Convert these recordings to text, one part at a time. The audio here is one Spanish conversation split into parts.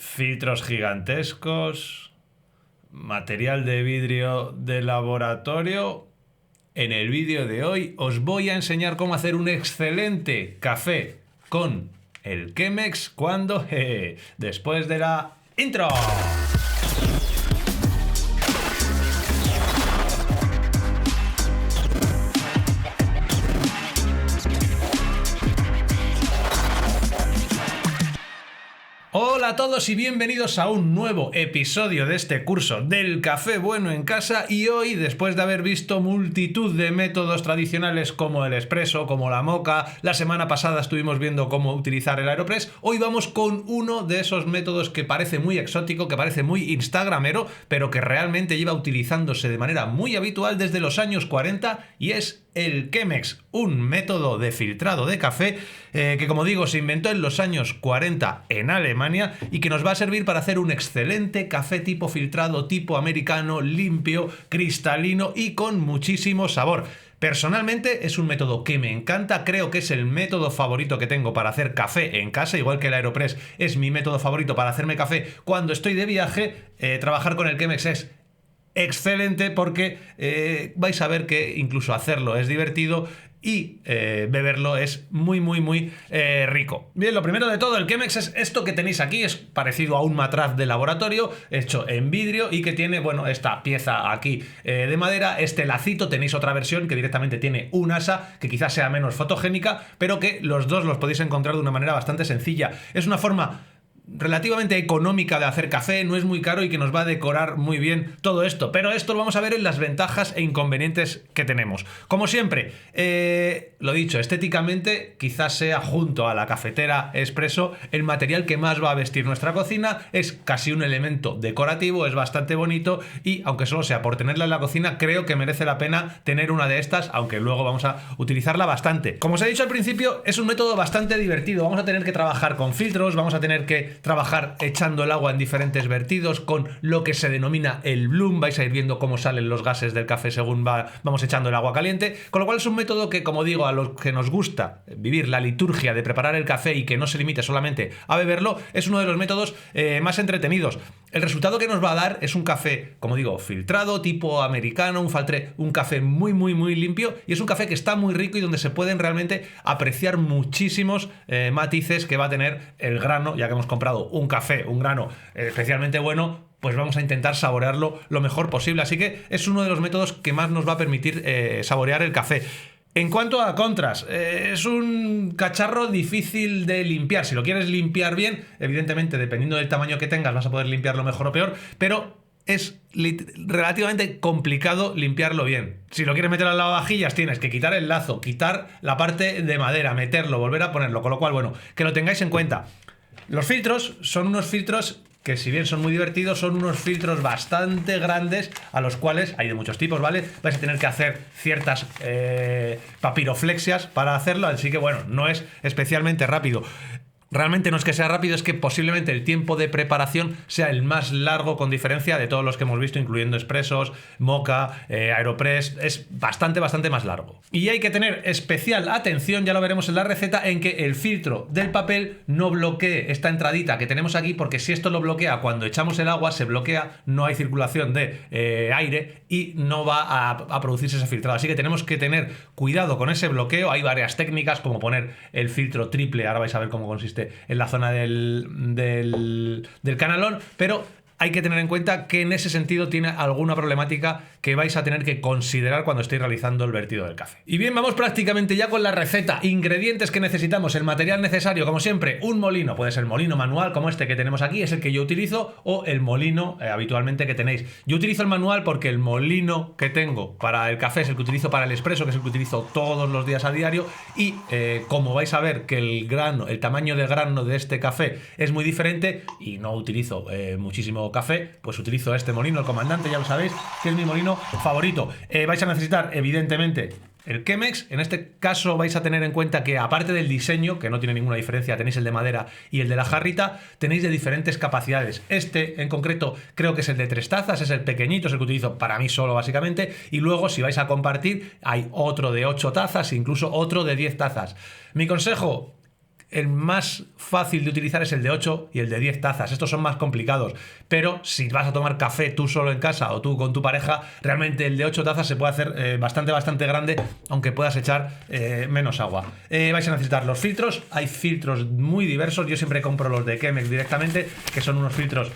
filtros gigantescos, material de vidrio de laboratorio. En el vídeo de hoy os voy a enseñar cómo hacer un excelente café con el Chemex cuando... después de la intro. Hola a todos y bienvenidos a un nuevo episodio de este curso del café bueno en casa. Y hoy, después de haber visto multitud de métodos tradicionales como el espresso, como la moka, la semana pasada estuvimos viendo cómo utilizar el Aeropress, hoy vamos con uno de esos métodos que parece muy exótico, que parece muy instagramero, pero que realmente lleva utilizándose de manera muy habitual desde los años 40 y es el Chemex, un método de filtrado de café que, como digo, se inventó en los años 40 en Alemania y que nos va a servir para hacer un excelente café tipo filtrado, tipo americano, limpio, cristalino y con muchísimo sabor. Personalmente es un método que me encanta, creo que es el método favorito que tengo para hacer café en casa, igual que el Aeropress es mi método favorito para hacerme café cuando estoy de viaje. Trabajar con el Chemex es excelente porque vais a ver que incluso hacerlo es divertido y beberlo es muy rico. Bien, lo primero de todo, el Chemex es esto que tenéis aquí, es parecido a un matraz de laboratorio hecho en vidrio y que tiene, bueno, esta pieza aquí de madera, este lacito. Tenéis otra versión que directamente tiene un asa que quizás sea menos fotogénica, pero que los dos los podéis encontrar de una manera bastante sencilla. Es una forma relativamente económica de hacer café, no es muy caro y que nos va a decorar muy bien todo esto, pero esto lo vamos a ver en las ventajas e inconvenientes que tenemos. Como siempre, lo dicho, estéticamente quizás sea, junto a la cafetera expreso, el material que más va a vestir nuestra cocina. Es casi un elemento decorativo, es bastante bonito y, aunque solo sea por tenerla en la cocina, creo que merece la pena tener una de estas, aunque luego vamos a utilizarla bastante. Como os he dicho al principio, es un método bastante divertido. Vamos a tener que trabajar con filtros, vamos a tener que trabajar echando el agua en diferentes vertidos con lo que se denomina el bloom. Vais a ir viendo cómo salen los gases del café según vamos echando el agua caliente, con lo cual es un método que, como digo, a los que nos gusta vivir la liturgia de preparar el café y que no se limite solamente a beberlo, es uno de los métodos más entretenidos. El resultado que nos va a dar es un café, como digo, filtrado, tipo americano, un café muy limpio, y es un café que está muy rico y donde se pueden realmente apreciar muchísimos matices que va a tener el grano. Ya que hemos comprado un café, un grano especialmente bueno, pues vamos a intentar saborearlo lo mejor posible. Así que es uno de los métodos que más nos va a permitir saborear el café. En cuanto a contras, es un cacharro difícil de limpiar. Si lo quieres limpiar bien, evidentemente, dependiendo del tamaño que tengas, vas a poder limpiarlo mejor o peor, pero es relativamente complicado limpiarlo bien. Si lo quieres meter al lavavajillas, tienes que quitar el lazo, quitar la parte de madera, meterlo, volver a ponerlo, con lo cual, bueno, que lo tengáis en cuenta. Los filtros son unos filtros que, si bien son muy divertidos, son unos filtros bastante grandes, a los cuales hay de muchos tipos, ¿vale? Vais a tener que hacer ciertas papiroflexias para hacerlo, así que bueno, no es especialmente rápido. Realmente no es que sea rápido, es que posiblemente el tiempo de preparación sea el más largo con diferencia de todos los que hemos visto, incluyendo expresos, moka, Aeropress. Es bastante más largo. Y hay que tener especial atención, ya lo veremos en la receta, en que el filtro del papel no bloquee esta entradita que tenemos aquí, porque si esto lo bloquea cuando echamos el agua, se bloquea, no hay circulación de aire y no va a producirse ese filtrado. Así que tenemos que tener cuidado con ese bloqueo. Hay varias técnicas, como poner el filtro triple, ahora vais a ver cómo consiste, en la zona del canalón, pero hay que tener en cuenta que en ese sentido tiene alguna problemática que vais a tener que considerar cuando estéis realizando el vertido del café. Y bien, vamos prácticamente ya con la receta. Ingredientes que necesitamos: el material necesario, como siempre, un molino. Puede ser molino manual como este que tenemos aquí, es el que yo utilizo, o el molino habitualmente que tenéis. Yo utilizo el manual porque el molino que tengo para el café es el que utilizo para el espresso, que es el que utilizo todos los días a diario, y como vais a ver que el tamaño de grano de este café es muy diferente y no utilizo muchísimo café, pues utilizo este molino, el Comandante, ya lo sabéis, que es mi molino favorito. Vais a necesitar, evidentemente, el Chemex. En este caso vais a tener en cuenta que, aparte del diseño, que no tiene ninguna diferencia, tenéis el de madera y el de la jarrita, tenéis de diferentes capacidades. Este en concreto creo que es el de 3 tazas, es el pequeñito, es el que utilizo para mí solo básicamente, y luego si vais a compartir hay otro de 8 tazas, incluso otro de 10 tazas. Mi consejo: el más fácil de utilizar es el de 8 y el de 10 tazas. Estos son más complicados, pero si vas a tomar café tú solo en casa o tú con tu pareja, realmente el de 8 tazas se puede hacer bastante grande, aunque puedas echar menos agua. Vais a necesitar los filtros. Hay filtros muy diversos. Yo siempre compro los de Chemex directamente, que son unos filtros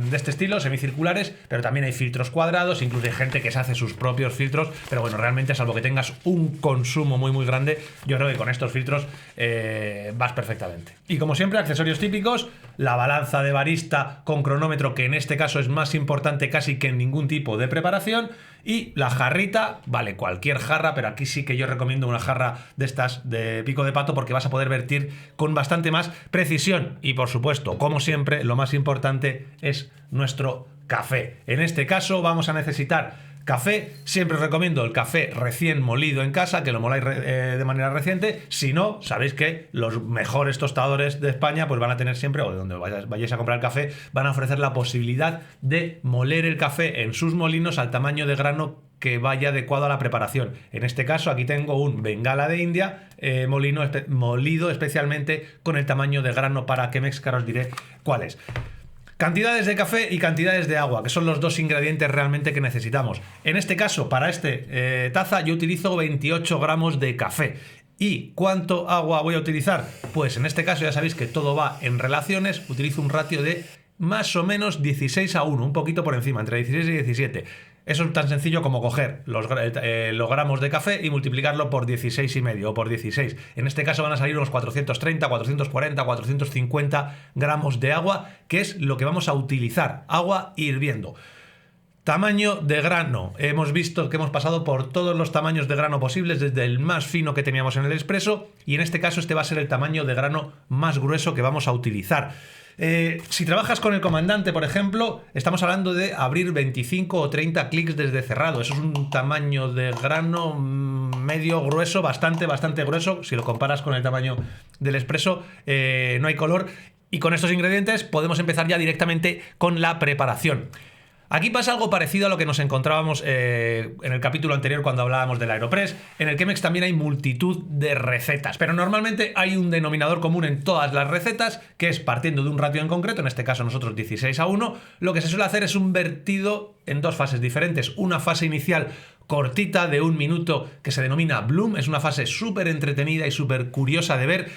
de este estilo, semicirculares, pero también hay filtros cuadrados, incluso hay gente que se hace sus propios filtros, pero bueno, realmente salvo que tengas un consumo muy grande, yo creo que con estos filtros vas perfectamente. Y como siempre, accesorios típicos: la balanza de barista con cronómetro, que en este caso es más importante casi que en ningún tipo de preparación, y la jarrita, vale, cualquier jarra, pero aquí sí que yo recomiendo una jarra de estas de pico de pato, porque vas a poder vertir con bastante más precisión. Y por supuesto, como siempre, lo más importante es nuestro café. En este caso vamos a necesitar café. Siempre os recomiendo el café recién molido en casa, que lo moláis de manera reciente. Si no, sabéis que los mejores tostadores de España pues van a tener siempre, o de donde vayáis a comprar el café, van a ofrecer la posibilidad de moler el café en sus molinos al tamaño de grano que vaya adecuado a la preparación. En este caso aquí tengo un Bengala de India, molido especialmente con el tamaño de grano para Chemex, que ahora os diré cuál es. Cantidades de café y cantidades de agua, que son los dos ingredientes realmente que necesitamos. En este caso, para este taza, yo utilizo 28 gramos de café. ¿Y cuánto agua voy a utilizar? Pues en este caso ya sabéis que todo va en relaciones. Utilizo un ratio de más o menos 16:1, un poquito por encima, entre 16 y 17. Eso es tan sencillo como coger los gramos de café y multiplicarlo por 16,5 o por 16. En este caso van a salir unos 430, 440, 450 gramos de agua, que es lo que vamos a utilizar. Agua hirviendo. Tamaño de grano. Hemos visto que hemos pasado por todos los tamaños de grano posibles, desde el más fino que teníamos en el expreso, y en este caso este va a ser el tamaño de grano más grueso que vamos a utilizar. Si trabajas con el comandante, por ejemplo, estamos hablando de abrir 25 o 30 clics desde cerrado. Eso es un tamaño de grano medio grueso, bastante grueso. Si lo comparas con el tamaño del expreso, no hay color. Y con estos ingredientes podemos empezar ya directamente con la preparación. Aquí pasa algo parecido a lo que nos encontrábamos en el capítulo anterior cuando hablábamos del Aeropress. En el Chemex también hay multitud de recetas, pero normalmente hay un denominador común en todas las recetas, que es partiendo de un ratio en concreto, en este caso nosotros 16:1, lo que se suele hacer es un vertido en dos fases diferentes. Una fase inicial cortita de 1 minuto que se denomina Bloom, es una fase súper entretenida y súper curiosa de ver.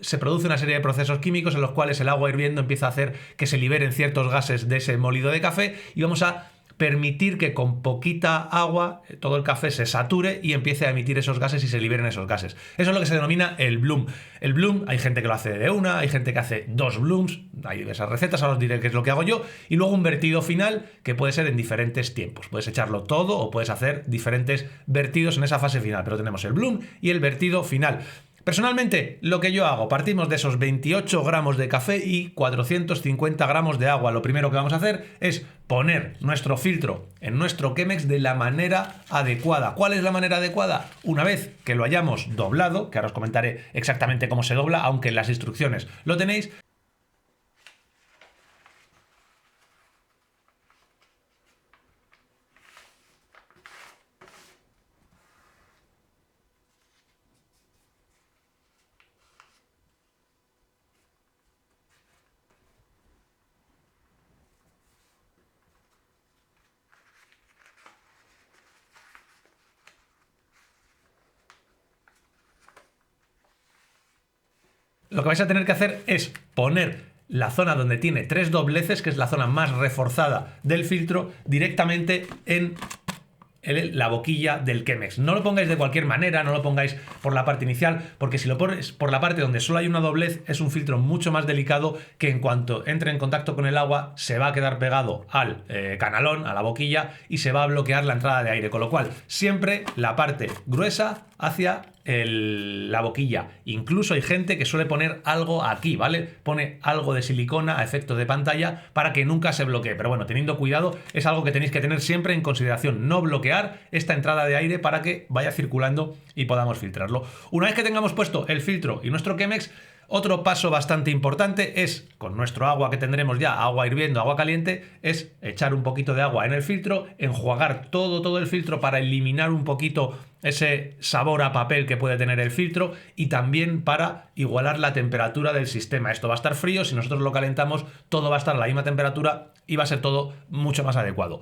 Se produce una serie de procesos químicos en los cuales el agua hirviendo empieza a hacer que se liberen ciertos gases de ese molido de café, y vamos a permitir que con poquita agua todo el café se sature y empiece a emitir esos gases y se liberen esos gases. Eso es lo que se denomina el bloom. El bloom, hay gente que lo hace de una, hay gente que hace 2 blooms, hay diversas recetas, ahora os diré qué es lo que hago yo, y luego un vertido final que puede ser en diferentes tiempos. Puedes echarlo todo o puedes hacer diferentes vertidos en esa fase final, pero tenemos el bloom y el vertido final. Personalmente, lo que yo hago, partimos de esos 28 gramos de café y 450 gramos de agua. Lo primero que vamos a hacer es poner nuestro filtro en nuestro Chemex de la manera adecuada. ¿Cuál es la manera adecuada? Una vez que lo hayamos doblado, que ahora os comentaré exactamente cómo se dobla, aunque en las instrucciones lo tenéis. Lo que vais a tener que hacer es poner la zona donde tiene 3 dobleces, que es la zona más reforzada del filtro, directamente en la boquilla del Chemex. No lo pongáis de cualquier manera, no lo pongáis por la parte inicial, porque si lo pones por la parte donde solo hay una doblez, es un filtro mucho más delicado que en cuanto entre en contacto con el agua se va a quedar pegado al canalón, a la boquilla, y se va a bloquear la entrada de aire, con lo cual siempre la parte gruesa hacia la boquilla. Incluso hay gente que suele poner algo aquí, ¿vale? Pone algo de silicona a efecto de pantalla para que nunca se bloquee, pero bueno, teniendo cuidado, es algo que tenéis que tener siempre en consideración, no bloquear esta entrada de aire para que vaya circulando y podamos filtrarlo. Una vez que tengamos puesto el filtro y nuestro Chemex, otro paso bastante importante es, con nuestro agua que tendremos ya, agua hirviendo, agua caliente, es echar un poquito de agua en el filtro, enjuagar todo el filtro para eliminar un poquito ese sabor a papel que puede tener el filtro y también para igualar la temperatura del sistema. Esto va a estar frío, si nosotros lo calentamos todo va a estar a la misma temperatura y va a ser todo mucho más adecuado.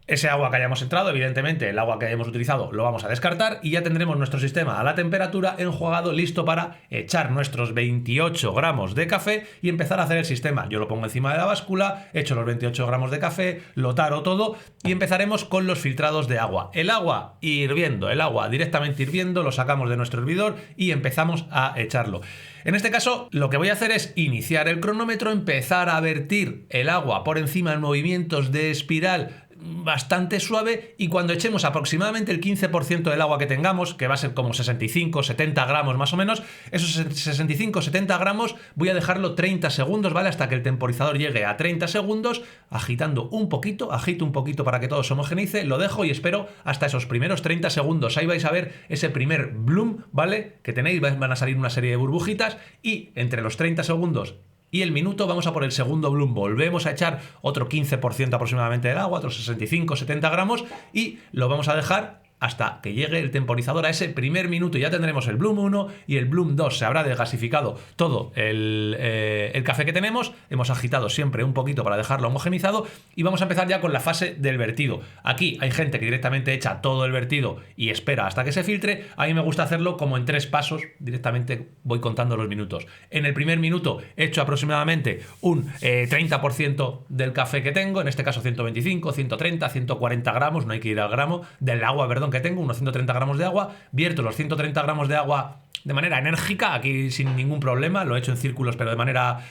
Ese agua que hayamos entrado, evidentemente el agua que hayamos utilizado lo vamos a descartar y ya tendremos nuestro sistema a la temperatura enjuagado, listo para echar nuestros 28 gramos de café y empezar a hacer el sistema. Yo lo pongo encima de la báscula, echo los 28 gramos de café, lo taro todo y empezaremos con los filtrados de agua. El agua hirviendo, el agua directamente hirviendo, lo sacamos de nuestro hervidor y empezamos a echarlo. En este caso, lo que voy a hacer es iniciar el cronómetro, empezar a vertir el agua por encima en movimientos de espiral bastante suave y cuando echemos aproximadamente el 15% del agua que tengamos, que va a ser como 65-70 gramos más o menos, esos 65-70 gramos voy a dejarlo 30 segundos, ¿vale? Hasta que el temporizador llegue a 30 segundos, agitando un poquito, agito un poquito para que todo se homogeneice, lo dejo y espero hasta esos primeros 30 segundos. Ahí vais a ver ese primer bloom, ¿vale? Que tenéis, van a salir una serie de burbujitas y entre los 30 segundos y el minuto vamos a por el segundo bloom, volvemos a echar otro 15% aproximadamente del agua, otros 65-70 gramos y lo vamos a dejar hasta que llegue el temporizador a ese primer minuto. Ya tendremos el bloom 1 y el bloom 2, se habrá desgasificado todo el café que tenemos, hemos agitado siempre un poquito para dejarlo homogenizado y vamos a empezar ya con la fase del vertido. Aquí hay gente que directamente echa todo el vertido y espera hasta que se filtre. A mí me gusta hacerlo como en 3 pasos, directamente voy contando los minutos. En el primer minuto echo aproximadamente un 30% del café que tengo, en este caso 125, 130, 140 gramos, no hay que ir al gramo, del agua, perdón, que tengo, unos 130 gramos de agua, vierto los 130 gramos de agua de manera enérgica, aquí sin ningún problema, lo he hecho en círculos pero de manera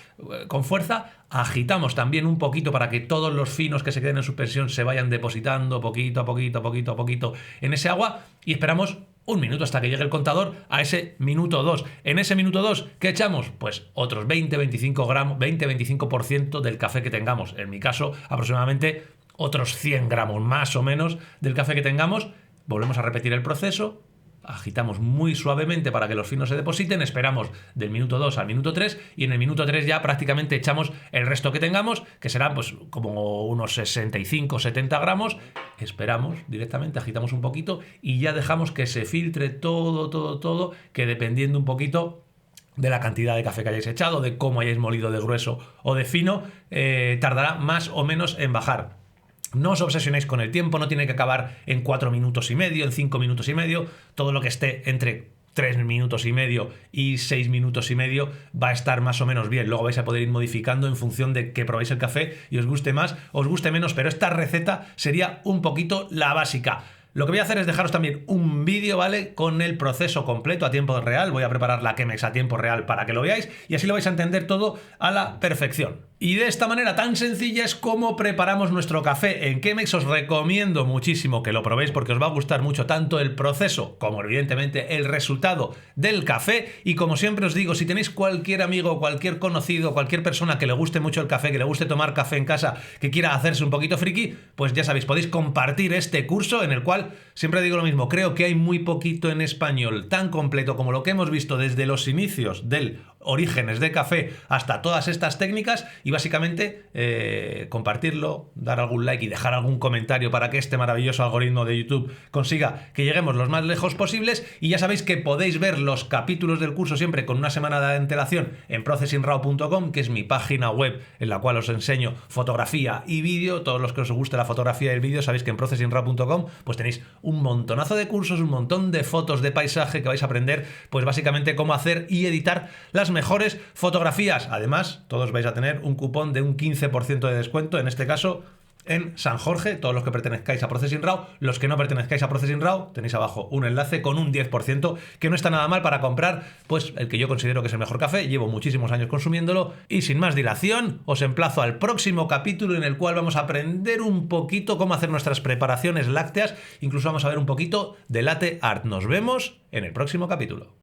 con fuerza, agitamos también un poquito para que todos los finos que se queden en suspensión se vayan depositando poquito a poquito en ese agua y esperamos un minuto hasta que llegue el contador a ese minuto 2. En ese minuto 2, ¿qué echamos? Pues otros 20-25 gramos, 20-25% del café que tengamos, en mi caso aproximadamente otros 100 gramos más o menos del café que tengamos. Volvemos a repetir el proceso, agitamos muy suavemente para que los finos se depositen, esperamos del minuto 2 al minuto 3 y en el minuto 3 ya prácticamente echamos el resto que tengamos, que serán pues como unos 65-70 gramos, esperamos directamente, agitamos un poquito y ya dejamos que se filtre todo, que dependiendo un poquito de la cantidad de café que hayáis echado, de cómo hayáis molido de grueso o de fino, tardará más o menos en bajar. No os obsesionéis con el tiempo, no tiene que acabar en 4 minutos y medio, en 5 minutos y medio, todo lo que esté entre 3 minutos y medio y 6 minutos y medio va a estar más o menos bien. Luego vais a poder ir modificando en función de que probéis el café y os guste más, os guste menos, pero esta receta sería un poquito la básica. Lo que voy a hacer es dejaros también un vídeo, ¿vale? Con el proceso completo a tiempo real. Voy a preparar la Chemex a tiempo real para que lo veáis y así lo vais a entender todo a la perfección. Y de esta manera tan sencilla es como preparamos nuestro café en Chemex. Os recomiendo muchísimo que lo probéis porque os va a gustar mucho tanto el proceso como evidentemente el resultado del café. Y como siempre os digo, si tenéis cualquier amigo, cualquier conocido, cualquier persona que le guste mucho el café, que le guste tomar café en casa, que quiera hacerse un poquito friki, pues ya sabéis, podéis compartir este curso en el cual siempre digo lo mismo, creo que hay muy poquito en español tan completo como lo que hemos visto desde los inicios del Orígenes de Café hasta todas estas técnicas y básicamente compartirlo, dar algún like y dejar algún comentario para que este maravilloso algoritmo de YouTube consiga que lleguemos los más lejos posibles y ya sabéis que podéis ver los capítulos del curso siempre con una semana de antelación en processingraw.com, que es mi página web en la cual os enseño fotografía y vídeo. Todos los que os guste la fotografía y el vídeo sabéis que en processingraw.com pues tenéis un montonazo de cursos, un montón de fotos de paisaje que vais a aprender pues básicamente cómo hacer y editar las mejores fotografías. Además, todos vais a tener un cupón de un 15% de descuento, en este caso en San Jorge, todos los que pertenezcáis a Processing Raw. Los que no pertenezcáis a Processing Raw, tenéis abajo un enlace con un 10%, que no está nada mal para comprar pues el que yo considero que es el mejor café. Llevo muchísimos años consumiéndolo y sin más dilación os emplazo al próximo capítulo en el cual vamos a aprender un poquito cómo hacer nuestras preparaciones lácteas, incluso vamos a ver un poquito de latte art. Nos vemos en el próximo capítulo.